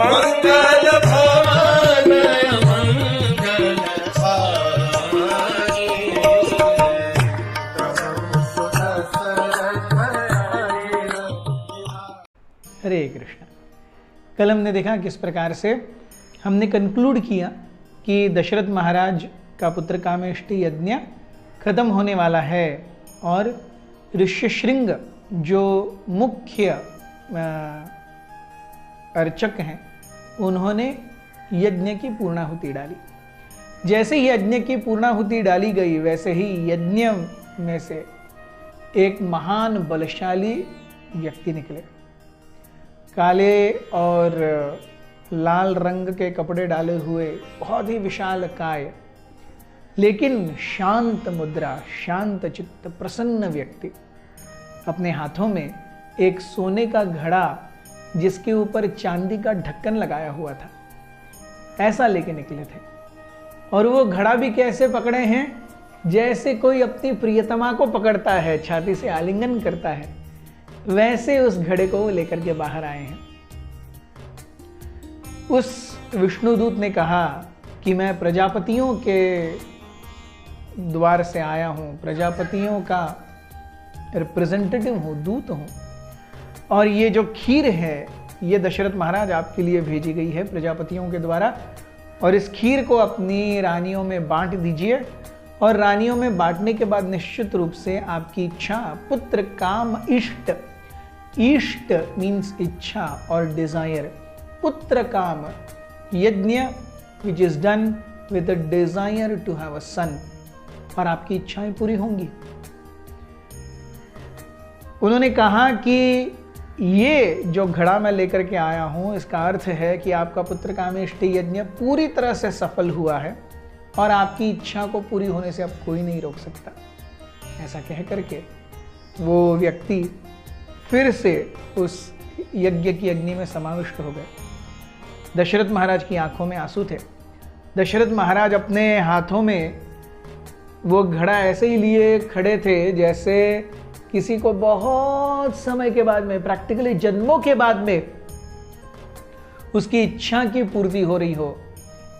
मंगल भवन मंगल हारी। हरे कृष्ण। कल हमने देखा किस प्रकार से हमने कंक्लूड किया कि दशरथ महाराज का पुत्र कामेष्टि यज्ञ खत्म होने वाला है और ऋष्यशृंग जो मुख्य अर्चक हैं उन्होंने यज्ञ की पूर्णाहुति डाली। जैसे ही यज्ञ की पूर्णाहुति डाली गई वैसे ही यज्ञ में से एक महान बलशाली व्यक्ति निकले। काले और लाल रंग के कपड़े डाले हुए, बहुत ही विशाल काय, लेकिन शांत मुद्रा, शांत चित्त, प्रसन्न व्यक्ति, अपने हाथों में एक सोने का घड़ा जिसके ऊपर चांदी का ढक्कन लगाया हुआ था, ऐसा लेके निकले थे। और वो घड़ा भी कैसे पकड़े हैं, जैसे कोई अपनी प्रियतमा को पकड़ता है, छाती से आलिंगन करता है, वैसे उस घड़े को वो लेकर के बाहर आए हैं। उस विष्णुदूत ने कहा कि मैं प्रजापतियों के द्वार से आया हूं, प्रजापतियों का रिप्रेजेंटेटिव हूं, दूत हूं, और ये जो खीर है ये दशरथ महाराज आपके लिए भेजी गई है प्रजापतियों के द्वारा, और इस खीर को अपनी रानियों में बांट दीजिए। और रानियों में बांटने के बाद निश्चित रूप से आपकी इच्छा, पुत्र काम इष्ट, इष्ट मीन्स इच्छा और डिजायर, पुत्र काम यज्ञ which is done with a desire to have a son, और आपकी इच्छाएं पूरी होंगी। उन्होंने कहा कि ये जो घड़ा मैं लेकर के आया हूं, इसका अर्थ है कि आपका पुत्र कामेष्टि यज्ञ पूरी तरह से सफल हुआ है और आपकी इच्छा को पूरी होने से अब कोई नहीं रोक सकता। ऐसा कह करके वो व्यक्ति फिर से उस यज्ञ की अग्नि में समाविष्ट हो गए। दशरथ महाराज की आंखों में आंसू थे। दशरथ महाराज अपने हाथों में वो घड़ा ऐसे ही लिए खड़े थे जैसे किसी को बहुत समय के बाद में, प्रैक्टिकली जन्मों के बाद में, उसकी इच्छा की पूर्ति हो रही हो,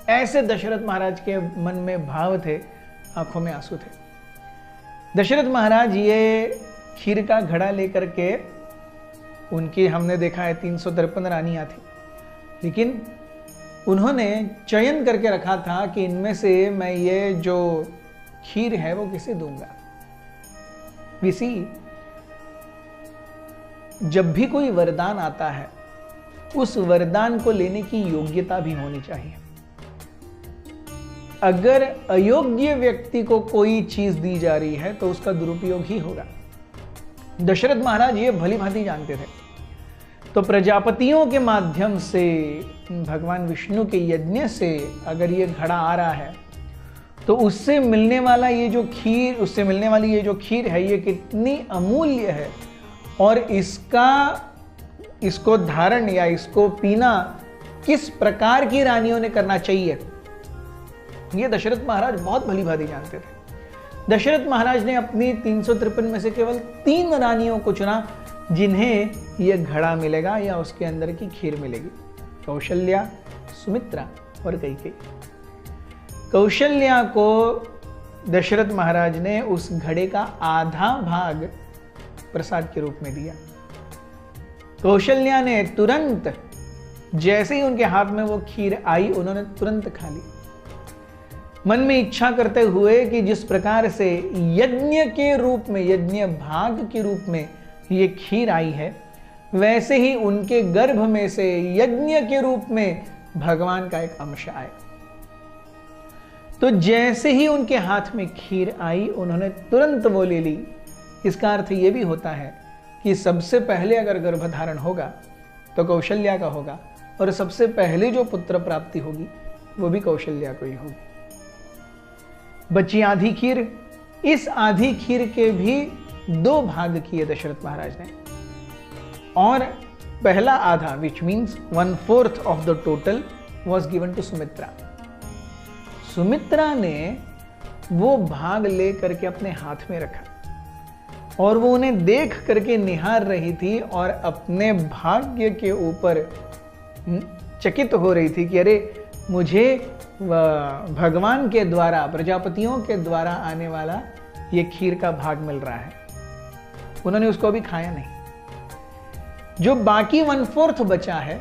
ऐसे दशरथ महाराज के मन में भाव थे, आंखों में आंसू थे। दशरथ महाराज ये खीर का घड़ा लेकर के, उनकी हमने देखा है 353 रानियां थी, लेकिन उन्होंने चयन करके रखा था कि इनमें से मैं ये जो खीर है वो किसे दूंगा। किसी जब भी कोई वरदान आता है उस वरदान को लेने की योग्यता भी होनी चाहिए। अगर अयोग्य व्यक्ति को कोई चीज दी जा रही है तो उसका दुरुपयोग ही होगा। दशरथ महाराज ये भली भांति जानते थे। तो प्रजापतियों के माध्यम से, भगवान विष्णु के यज्ञ से अगर ये घड़ा आ रहा है तो उससे मिलने वाला ये जो खीर, उससे मिलने वाली ये जो खीर है, ये कितनी अमूल्य है, और इसको धारण या इसको पीना किस प्रकार की रानियों ने करना चाहिए, ये दशरथ महाराज बहुत भली भांति जानते थे। दशरथ महाराज ने अपनी 353 में से केवल 3 रानियों को चुना जिन्हें यह घड़ा मिलेगा या उसके अंदर की खीर मिलेगी। कौशल्या, सुमित्रा और कैकेयी। कौशल्या को दशरथ महाराज ने उस घड़े का आधा भाग प्रसाद के रूप में दिया। कौशल्या ने तुरंत, जैसे ही उनके हाथ में वो खीर आई, उन्होंने तुरंत खा ली, मन में इच्छा करते हुए कि जिस प्रकार से यज्ञ के रूप में, यज्ञ भाग के रूप में ये खीर आई है, वैसे ही उनके गर्भ में से यज्ञ के रूप में भगवान का एक अंश आए। तो जैसे ही उनके हाथ में खीर आई, उन्होंने तुरंत वो ले ली। इसका अर्थ ये भी होता है कि सबसे पहले अगर गर्भधारण होगा तो कौशल्या का होगा, और सबसे पहले जो पुत्र प्राप्ति होगी वो भी कौशल्या को ही होगी। बची आधी खीर, इस आधी खीर के भी 2 भाग किए दशरथ महाराज ने, और पहला आधा, which means 1/4 of the total, was given to Sumitra. Sumitra ने वो भाग ले करके अपने हाथ में रखा और वो उन्हें देख करके निहार रही थी और अपने भाग्य के ऊपर चकित हो रही थी कि अरे मुझे भगवान के द्वारा, प्रजापतियों के द्वारा आने वाला ये खीर का भाग मिल रहा है। उन्होंने उसको अभी खाया नहीं। जो बाकी 1/4 बचा है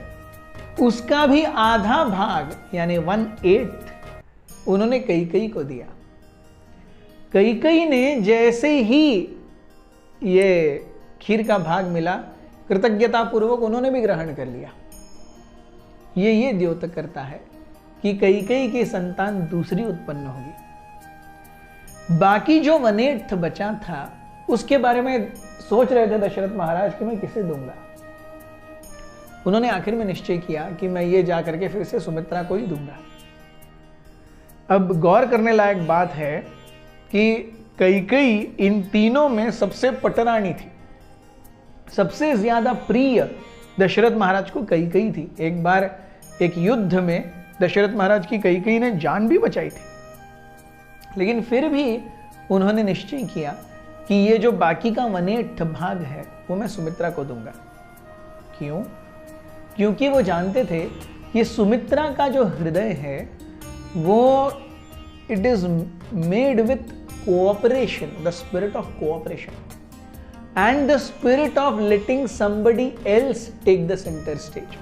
उसका भी आधा भाग यानी 1/8 उन्होंने कैकेयी को दिया। कैकेयी ने जैसे ही ये खीर का भाग मिला, कृतज्ञता पूर्वक उन्होंने भी ग्रहण कर लिया। ये द्योतक करता है कि कैकेयी की संतान दूसरी उत्पन्न होगी। बाकी जो 1/8 बचा था उसके बारे में सोच रहे थे दशरथ महाराज कि मैं किसे दूंगा। उन्होंने आखिर में निश्चय किया कि मैं ये जा करके फिर से सुमित्रा को ही दूंगा। अब गौर करने लायक बात है कि कैकेयी इन तीनों में सबसे पटरानी थी। सबसे ज्यादा प्रिय दशरथ महाराज को कैकेयी थी। एक बार एक युद्ध में दशरथ महाराज की कैकेयी ने जान भी बचाई थी, लेकिन फिर भी उन्होंने निश्चय किया कि ये जो बाकी का 1/8 भाग है वो मैं सुमित्रा को दूंगा। क्यों? क्योंकि वो जानते थे कि सुमित्रा का जो हृदय है वो it is made with cooperation, the spirit of cooperation and the spirit of letting somebody else take the center stage.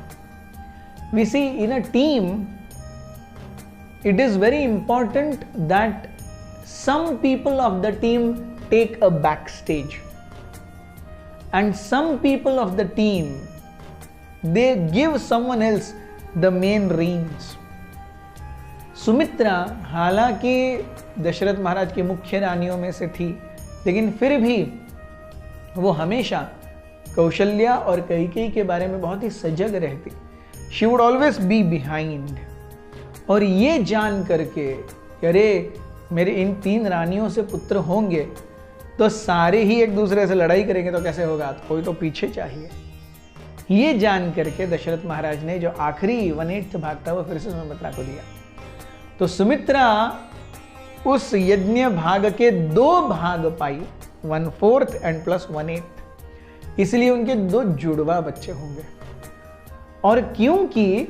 We see in a team it is very important that some people of the team take a backstage and some people of the team they give someone else the main reins. Sumitra हालांकि दशरथ महाराज की मुख्य रानियों में से थी, लेकिन फिर भी वो हमेशा कौशल्या और कैकेयी के बारे में बहुत ही सजग रहती। She would always be behind. और ये जान करके अरे मेरे इन 3 रानियों से पुत्र होंगे तो सारे ही एक दूसरे से लड़ाई करेंगे तो कैसे होगा, तो कोई तो पीछे चाहिए। ये जान करके दशरथ महाराज ने जो आखिरी 1/8 भाग था वो फिर से सुमित्रा को दिया। तो सुमित्रा उस यज्ञ भाग के 2 भाग पाई, 1/4 एंड प्लस 1/8। इसलिए उनके 2 जुड़वा बच्चे होंगे। और क्योंकि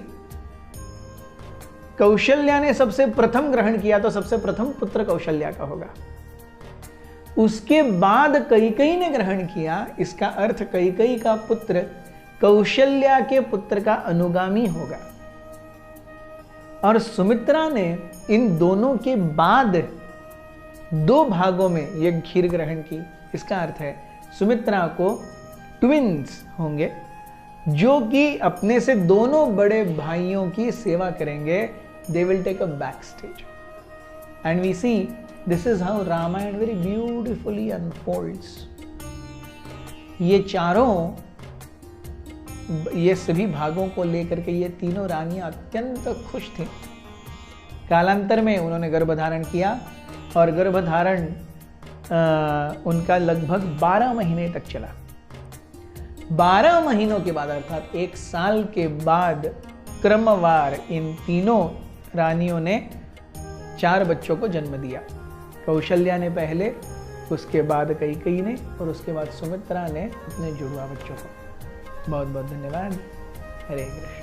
कौशल्या ने सबसे प्रथम ग्रहण किया तो सबसे प्रथम पुत्र कौशल्या का होगा। उसके बाद कैकेयी ने ग्रहण किया, इसका अर्थ कैकेयी का पुत्र कौशल्या के पुत्र का अनुगामी होगा। और सुमित्रा ने इन दोनों के बाद 2 भागों में यह खीर ग्रहण की। इसका अर्थ है सुमित्रा को ट्विंस होंगे जो कि अपने से दोनों बड़े भाइयों की सेवा करेंगे। They will take a backstage and we see this is how Ramayana very beautifully unfolds. ये सभी भागों को लेकर के ये तीनों रानियां अत्यंत खुश थीं। कालांतर में उन्होंने गर्भधारण किया और गर्भधारण उनका लगभग 12 महीने तक चला। 12 महीनों के बाद अर्थात 1 साल के बाद क्रमवार इन तीनों रानियों ने 4 बच्चों को जन्म दिया। कौशल्या ने पहले, उसके बाद कैकेयी ने और उसके बाद सुमित्रा ने अपने जुड़वा बच्चों को। बहुत बहुत धन्यवाद। हरे कृष्ण।